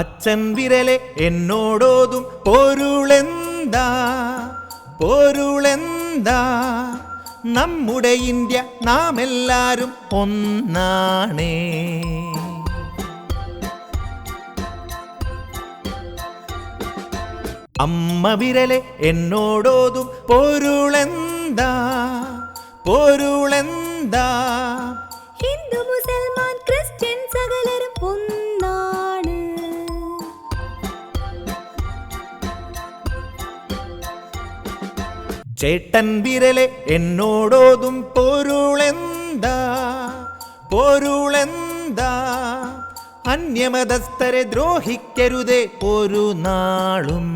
അച്ഛൻ വിരലെ എന്നോടോതും പൊരുളെന്താ പൊരുളെന്താ, നമ്മുടെ ഇന്ത്യ നാം എല്ലാരും ഒന്നാണേ. അമ്മ വിരലെ എന്നോടോതും പൊരുളെന്താ പൊരുളെന്താ, ഹിന്ദു മുസൽമാൻ ക്രിസ്ത്യൻ സകലരും ഒന്നാണ്. ചേട്ടൻ വിരലെ എന്നോടോതും പൊരുളെന്താ പൊരുളെന്താ, അന്യമതസ്ഥരെ ദ്രോഹിക്കരുതേ ഒരു നാളും.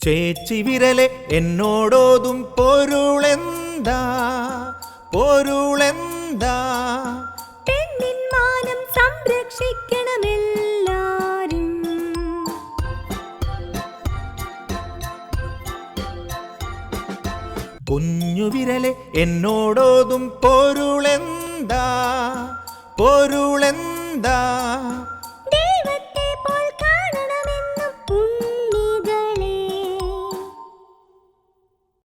ചേച്ചി വിരലെ എന്നോടോതും പൊരുളെന്താ പൊരുളെന്താ, പെണ്ണിൻ മാനം സംരക്ഷിക്കണമെല്ലാരും. കുഞ്ഞു വിരലെ എന്നോടോതും പൊരുളെന്താ പൊരുളെന്താ,